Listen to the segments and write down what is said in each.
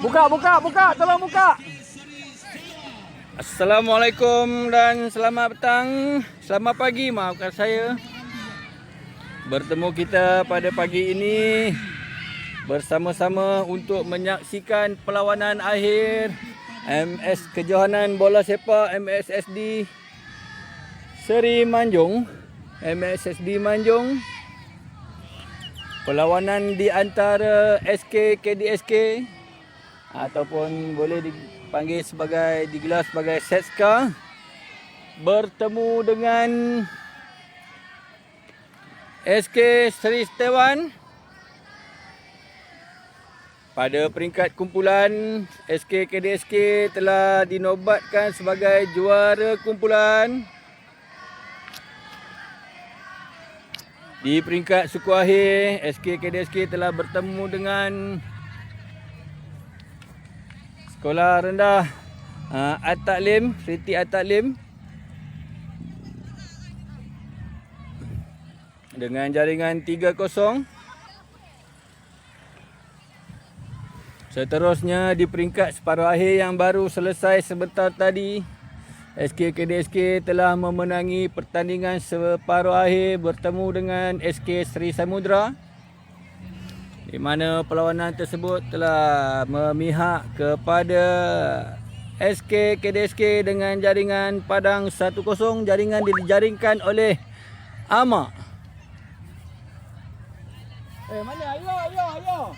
Buka, tolong buka. Assalamualaikum dan selamat petang, selamat pagi, maafkan saya. Bertemu kita pada pagi ini bersama-sama untuk menyaksikan perlawanan akhir MS Kejohanan Bola Sepak MSSD Seri Manjung. MSSD Manjung. Perlawanan di antara SK KDSK ataupun boleh dipanggil sebagai digelar sebagai Setska bertemu dengan SK Seri Setiawan. Pada peringkat kumpulan, SK KDSK telah dinobatkan sebagai juara kumpulan. Di peringkat suku akhir, SK KDSK telah bertemu dengan Sekolah Rendah At-Taklim, Riti At-Taklim dengan jaringan 3-0. Seterusnya di peringkat separuh akhir yang baru selesai sebentar tadi, SK KDSK telah memenangi pertandingan separuh akhir bertemu dengan SK Seri Samudra, di mana perlawanan tersebut telah memihak kepada SK KDSK dengan jaringan Padang 1-0. Jaringan dijaringkan oleh Ama. Mana? Ayo.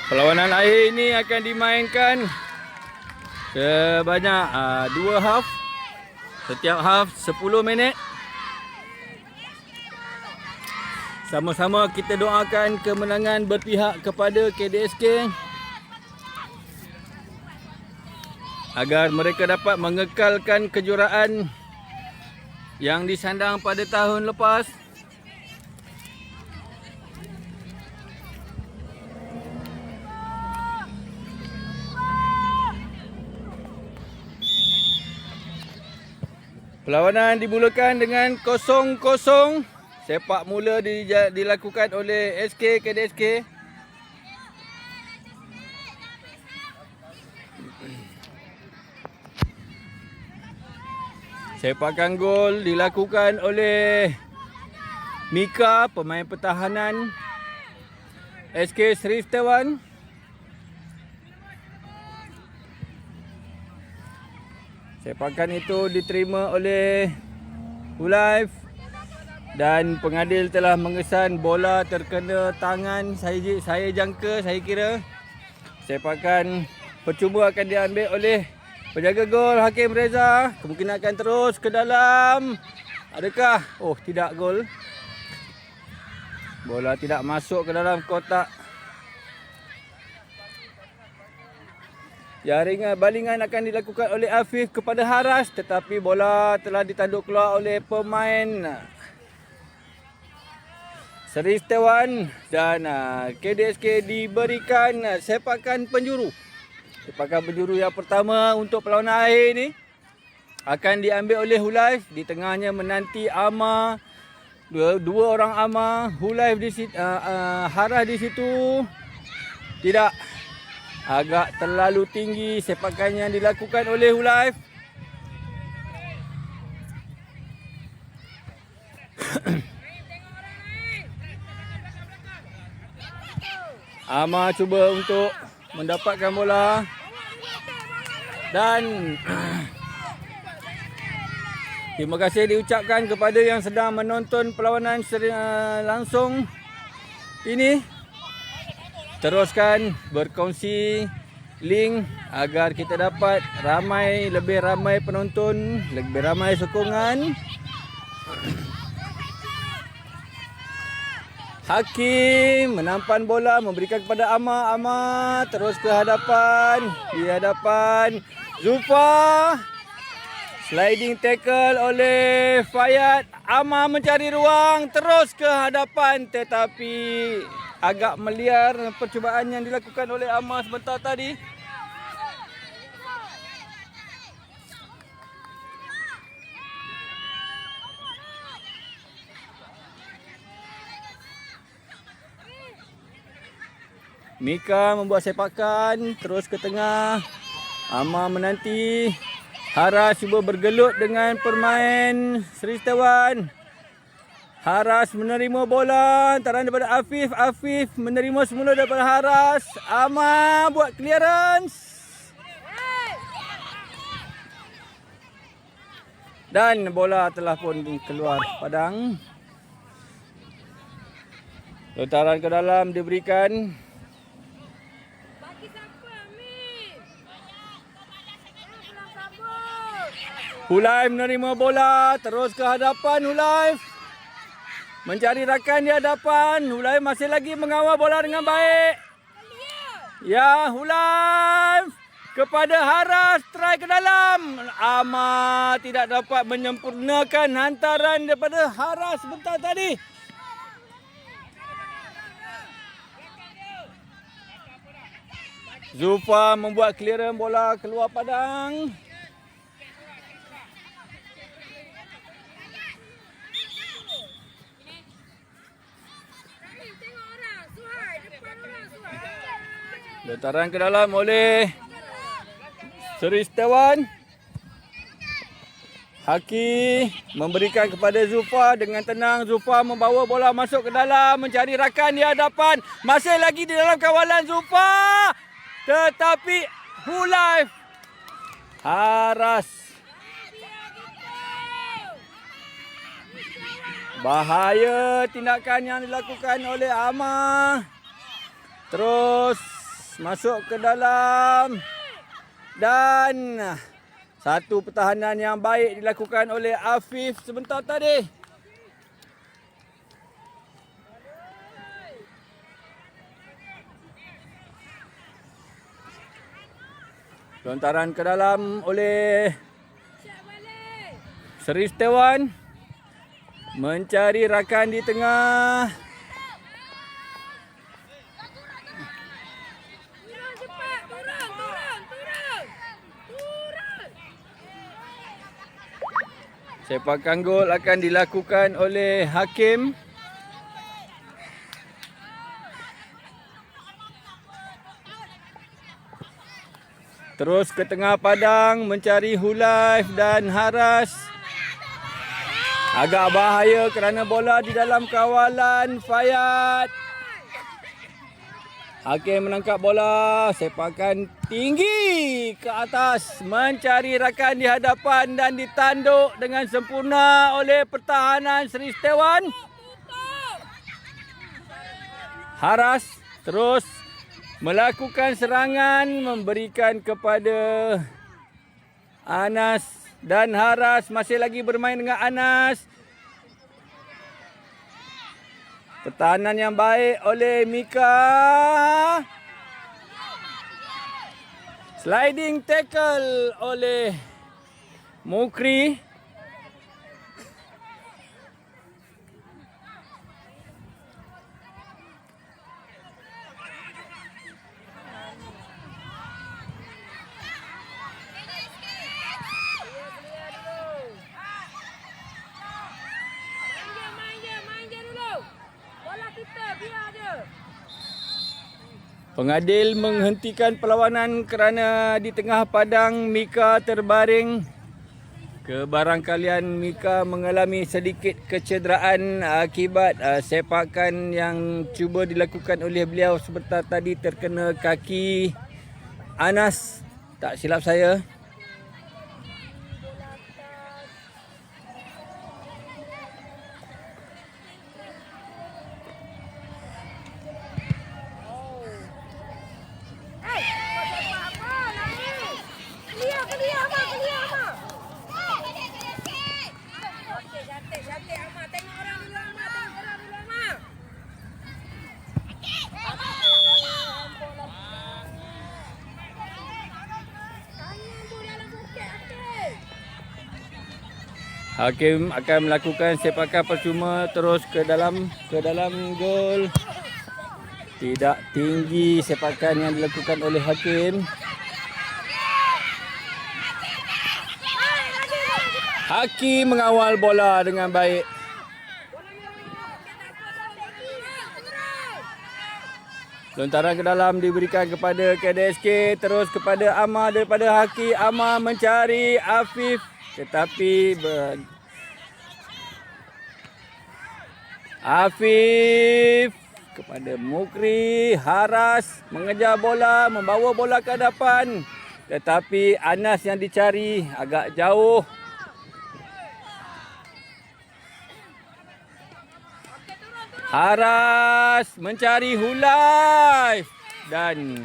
Perlawanan akhir ini akan dimainkan sebanyak 2 half. Setiap half 10 minit. Sama-sama kita doakan kemenangan berpihak kepada KDSK agar mereka dapat mengekalkan kejuaraan yang disandang pada tahun lepas. Perlawanan dimulakan dengan 0-0. Sepak mula dilakukan oleh SK KDSK. Sepakan gol dilakukan oleh Mika, pemain pertahanan SK Seri Setiawan. Sepakan itu diterima oleh Hulife dan pengadil telah mengesan bola terkena tangan. Saya jangka, saya kira sepakan percuma akan diambil oleh penjaga gol Hakim Reza. Kemungkinan akan terus ke dalam. Adakah? Oh, tidak, gol. Bola tidak masuk ke dalam kotak. Jaringan balingan akan dilakukan oleh Afif kepada Haras, tetapi bola telah ditanduk keluar oleh pemain Seri Setiawan dan KDSK diberikan sepakan penjuru. Sepakan penjuru yang pertama untuk perlawanan akhir ini akan diambil oleh Hulife. Di tengahnya menanti Ama, dua orang Ama. Hulife di situ, Haras di situ. Tidak, agak terlalu tinggi sepakan yang dilakukan oleh Hulife. Ama cuba untuk mendapatkan bola. Dan terima kasih diucapkan kepada yang sedang menonton perlawanan langsung ini. Teruskan berkongsi link agar kita dapat lebih ramai penonton, lebih ramai sokongan. Hakim menampan bola, memberikan kepada Amar, terus ke hadapan. Di hadapan Zulfa. Sliding tackle oleh Fayad. Amar mencari ruang, terus ke hadapan, tetapi agak meliar percubaan yang dilakukan oleh Amar sebentar tadi. Mika membuat sepakan, terus ke tengah. Amar menanti. Haras cuba bergelut dengan pemain Seri Setiawan. Haras menerima bola, hantaran daripada Afif. Afif menerima semula daripada Haras. Amar buat clearance. Dan bola telah pun keluar padang. Lontaran ke dalam diberikan. Hulai menerima bola, terus ke hadapan Hulai. Mencari rakan di hadapan. Hulai masih lagi mengawal bola dengan baik. Ya, Hulai kepada Haras, try ke dalam. Amar tidak dapat menyempurnakan hantaran daripada Haras sebentar tadi. Zulfa membuat clearance bola keluar padang. Lontaran ke dalam oleh Seri Setiawan. Haki memberikan kepada Zulfa dengan tenang. Zulfa membawa bola masuk ke dalam, mencari rakan di hadapan. Masih lagi di dalam kawalan Zulfa. Tetapi Hulai Haras. Bahaya tindakan yang dilakukan oleh Amar. Terus masuk ke dalam. Dan satu pertahanan yang baik dilakukan oleh Afif sebentar tadi. Lontaran ke dalam oleh Seri Setiawan. Mencari rakan di tengah. Sepakan gol akan dilakukan oleh Hakim. Terus ke tengah padang mencari Hulaif dan Haras. Agak bahaya kerana bola di dalam kawalan Fayad. Hakim menangkap bola, sepakan tinggi ke atas, mencari rakan di hadapan dan ditanduk dengan sempurna oleh pertahanan Seri Setiawan. Haras terus melakukan serangan, memberikan kepada Anas dan Haras masih lagi bermain dengan Anas. Pertahanan yang baik oleh Mika. Sliding tackle oleh Mukri. Pengadil menghentikan perlawanan kerana di tengah padang Mika terbaring. Kebarangkalian Mika mengalami sedikit kecederaan akibat sepakan yang cuba dilakukan oleh beliau sebentar tadi terkena kaki. Anas, tak silap saya. Hakim akan melakukan sepakan percuma terus ke dalam gol. Tidak tinggi sepakan yang dilakukan oleh hakim. Hakim mengawal bola dengan baik. Lontaran ke dalam diberikan kepada KDSK, terus kepada Amar daripada Haki. Amar mencari Afif, tetapi Afif kepada Mukri. Haras mengejar bola, membawa bola ke hadapan, tetapi Anas yang dicari agak jauh. Haras mencari Hulai dan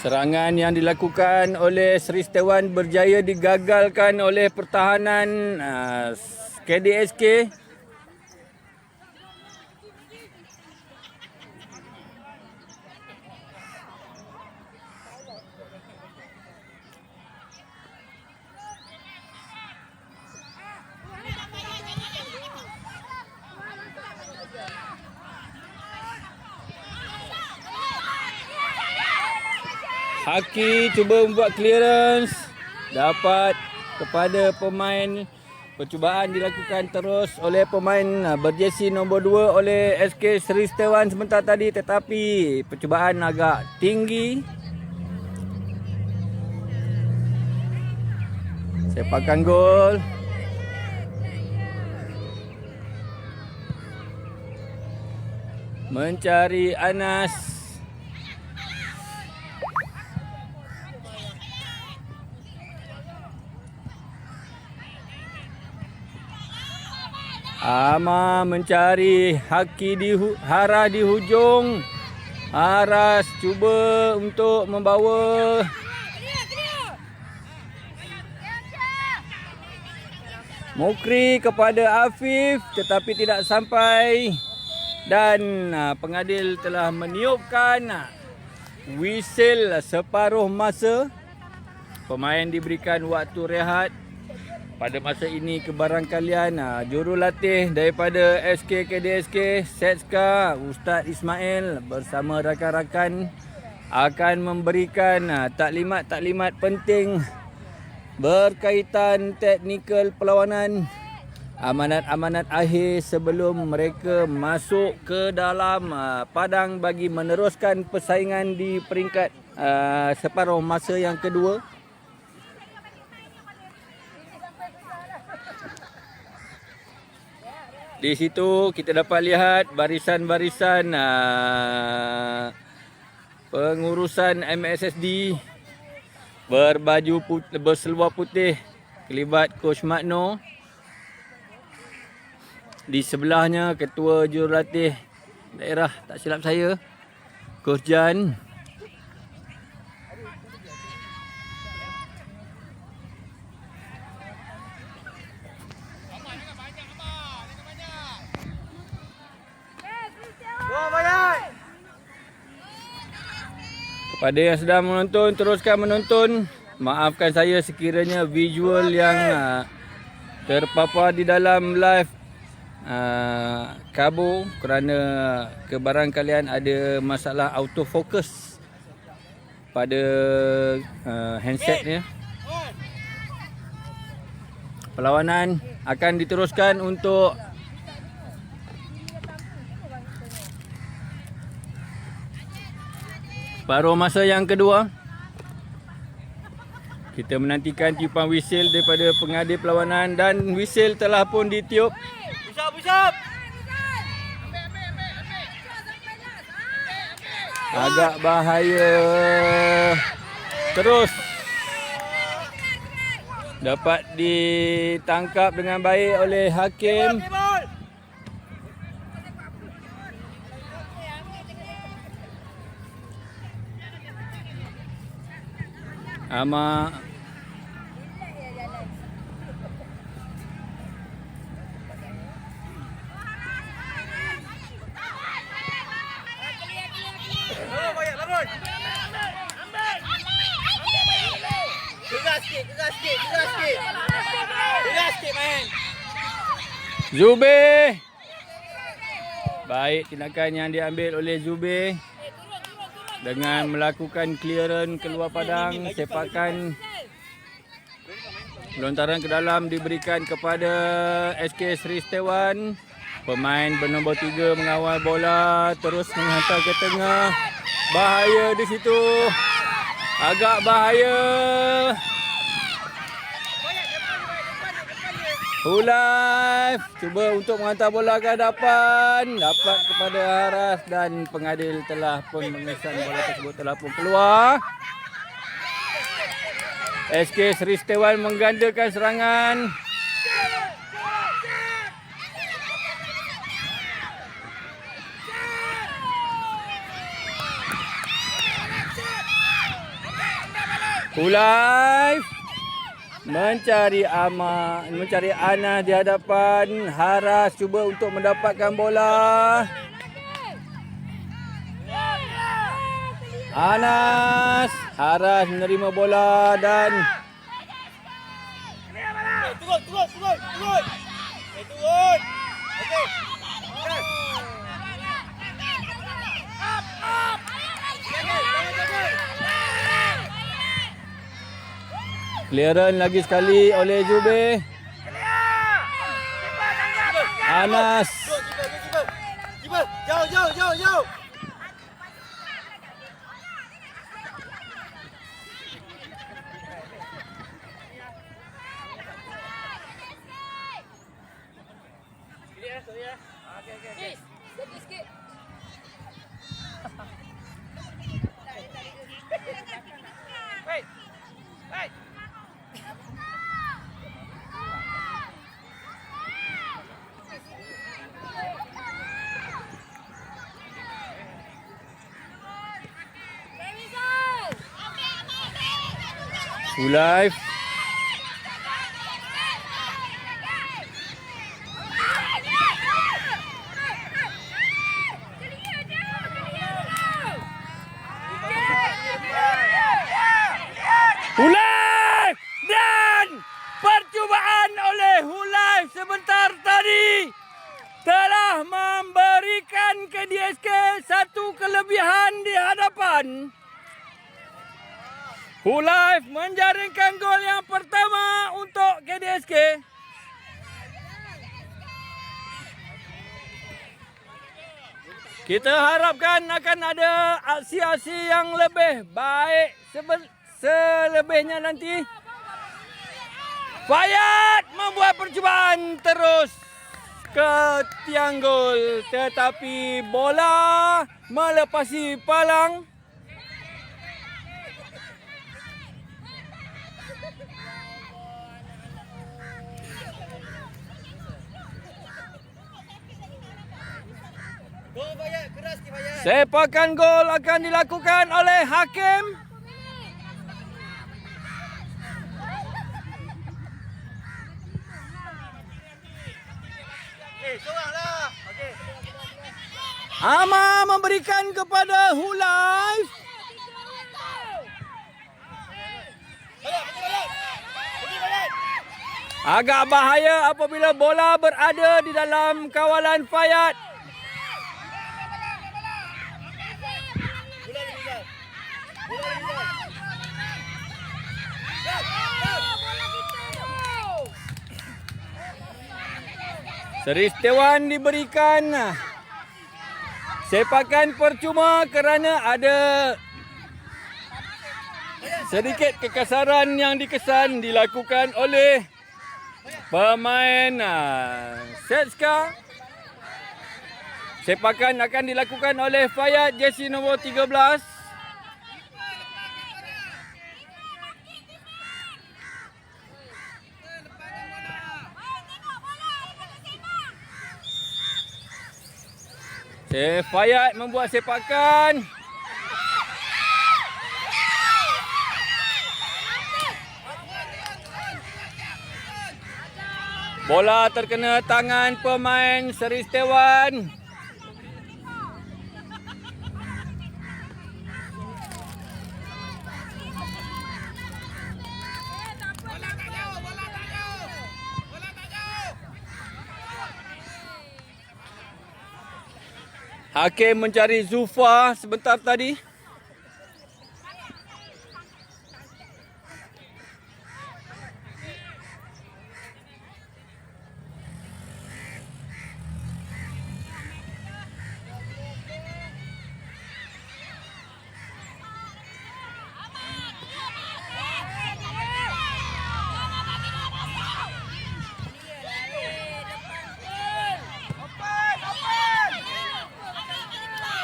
serangan yang dilakukan oleh Seri Setiawan berjaya digagalkan oleh pertahanan KDSK. Haki cuba membuat clearance, dapat kepada pemain. Percubaan dilakukan terus oleh pemain berjersey nombor 2 oleh SK Seri Setiawan sebentar tadi, tetapi percubaan agak tinggi. Sepakan gol. Mencari Anas. Amar mencari Haki Haras di hujung. Haras cuba untuk membawa. Mukri kepada Afif, tetapi tidak sampai. Dan pengadil telah meniupkan whistle separuh masa. Pemain diberikan waktu rehat. Pada masa ini kebarangkalian jurulatih daripada SK KDSK Setska Ustaz Ismail bersama rakan-rakan akan memberikan taklimat-taklimat penting berkaitan teknikal perlawanan, amanat-amanat akhir sebelum mereka masuk ke dalam padang bagi meneruskan persaingan di peringkat separuh masa yang kedua. Di situ kita dapat lihat barisan-barisan pengurusan MSSD berbaju putih, berseluar putih, kelibat Coach Makno. Di sebelahnya ketua jurulatih daerah, tak silap saya, Coach Jan. Kepada yang sedang menonton, teruskan menonton. Maafkan saya sekiranya visual yang terpapar di dalam live kabur kerana kebarangkalian ada masalah autofocus pada handsetnya. Perlawanan akan diteruskan untuk paruh masa yang kedua. Kita menantikan tiupan whistle daripada pengadil perlawanan dan whistle telah pun ditiup. Pusap. Agak bahaya. Terus dapat ditangkap dengan baik oleh hakim. Gegas sikit main. Zubir. Baik tindakan yang diambil oleh Zubir dengan melakukan clearance keluar padang. Sepakan lontaran ke dalam diberikan kepada SK Sri Setiawan. Pemain bernombor 3 mengawal bola, terus menghantar ke tengah. Bahaya di situ. Agak bahaya. Hulaiff cuba untuk menghantar bola ke hadapan, dapat kepada Haras dan pengadil telah pun mengesan bola tersebut telah pun keluar. SK Sri Setiawan menggandakan serangan. Hulaiff mencari Anas di hadapan. Haras cuba untuk mendapatkan bola. Anas, Haras menerima bola dan turun. Okey. Clearance lagi sekali oleh Zubir. Anas. Jauh. Hulaiff. Hulaiff dan percubaan oleh Hulaiff sebentar tadi telah memberikan KDSK satu kelebihan di hadapan. Hulaiff menjaringkan gol yang pertama untuk KDSK. Kita harapkan akan ada aksi-aksi yang lebih baik selebihnya nanti. Fayad membuat percubaan terus ke tiang gol, tetapi bola melepasi palang. Sepakan gol akan dilakukan oleh hakim. Ama memberikan kepada Hulaiff. Agak bahaya apabila bola berada di dalam kawalan Fayat. Seri Setiawan diberikan sepakan percuma kerana ada sedikit kekasaran yang dikesan dilakukan oleh pemain Setska. Sepakan akan dilakukan oleh Fayat jersey nombor 13. Fayat membuat sepakan. Bola terkena tangan pemain Seri Setiawan. Hakim mencari Zulfa sebentar tadi.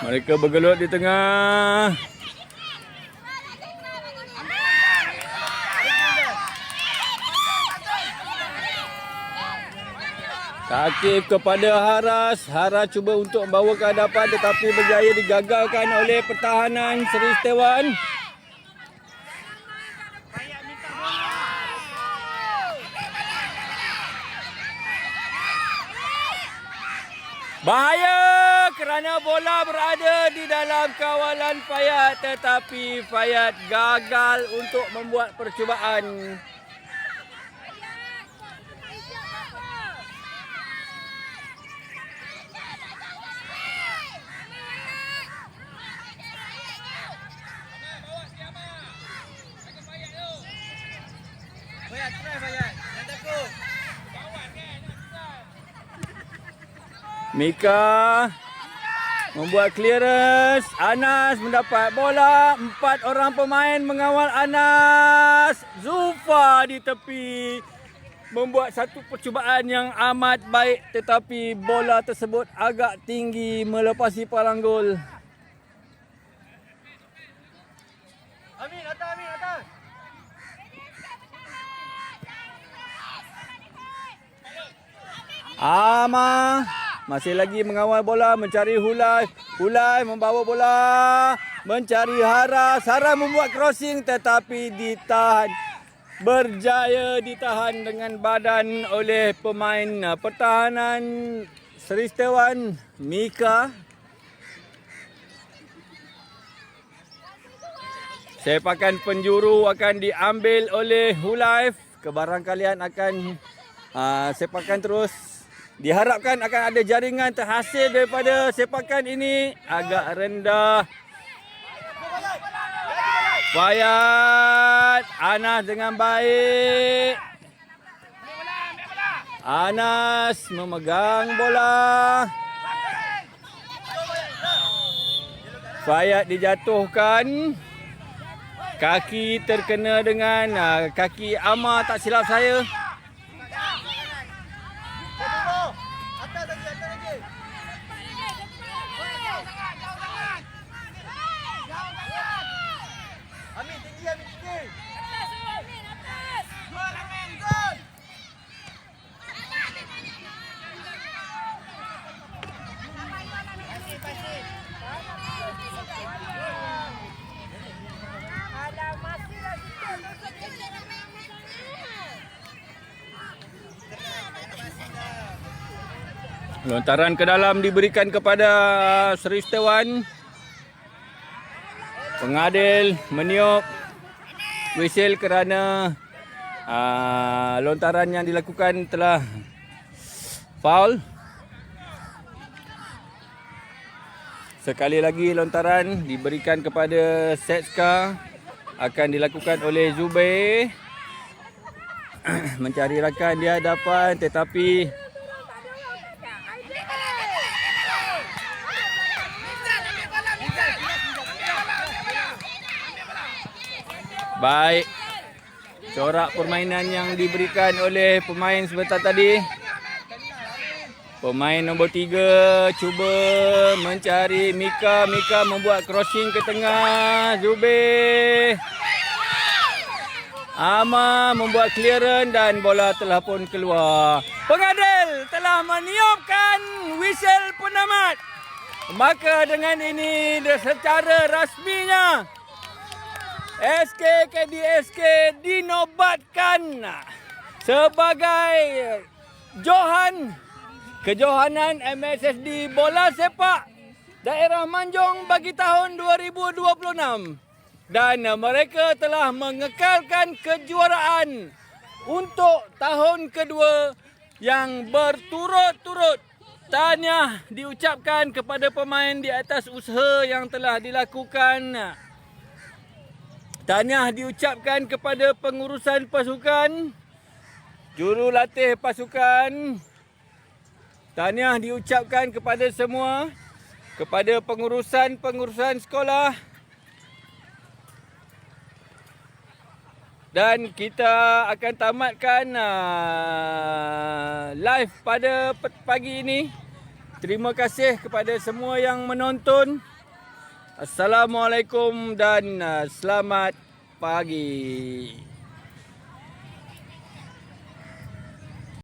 Mereka bergelut di tengah. Takif kepada Haras. Haras cuba untuk membawa ke hadapan tetapi berjaya digagalkan oleh pertahanan Seri Setiawan. Bahaya kerana bola berada di dalam kawalan Fayat tetapi Fayat gagal untuk membuat percubaan. Fayat, try Fayat. Jangan takut. Mika membuat clearance. Anas mendapat bola. 4 orang pemain mengawal Anas. Zulfa di tepi membuat satu percubaan yang amat baik tetapi bola tersebut agak tinggi melepasi palang gol. Amin, atas Amin, atas. Ama masih lagi mengawal bola, mencari Hulai. Hulai membawa bola, mencari Haras. Haras membuat crossing tetapi ditahan. Berjaya ditahan dengan badan oleh pemain pertahanan Seri Setiawan, Mika. Sepakan penjuru akan diambil oleh Hulaif. Kebarangkalian akan sepakan terus. Diharapkan akan ada jaringan terhasil daripada sepakan ini. Agak rendah. Fayat. Anas dengan baik. Anas memegang bola. Fayat dijatuhkan. Kaki terkena dengan kaki Amar tak silap saya. Amin tinggi, Amin tinggi. Lontaran ke dalam diberikan kepada Seri Setiawan. Pengadil meniup whistle kerana lontaran yang dilakukan telah foul. Sekali lagi lontaran diberikan kepada Setska, akan dilakukan oleh Zubair. Mencari rakan di hadapan, tetapi baik. Corak permainan yang diberikan oleh pemain sebentar tadi. Pemain nombor 3 cuba mencari Mika. Mika membuat crossing ke tengah. Zubir Ama membuat clearance dan bola telah pun keluar. Pengadil telah meniupkan whistle penamat. Maka dengan ini secara rasminya KDSK dinobatkan sebagai kejohanan MSSD bola sepak daerah Manjong bagi tahun 2026, dan mereka telah mengekalkan kejuaraan untuk tahun kedua yang berturut-turut. Tahniah diucapkan kepada pemain di atas usaha yang telah dilakukan. Tahniah diucapkan kepada pengurusan pasukan, jurulatih pasukan. Tahniah diucapkan kepada semua, kepada pengurusan sekolah. Dan kita akan tamatkan live pada pagi ini. Terima kasih kepada semua yang menonton. Assalamualaikum dan selamat pagi.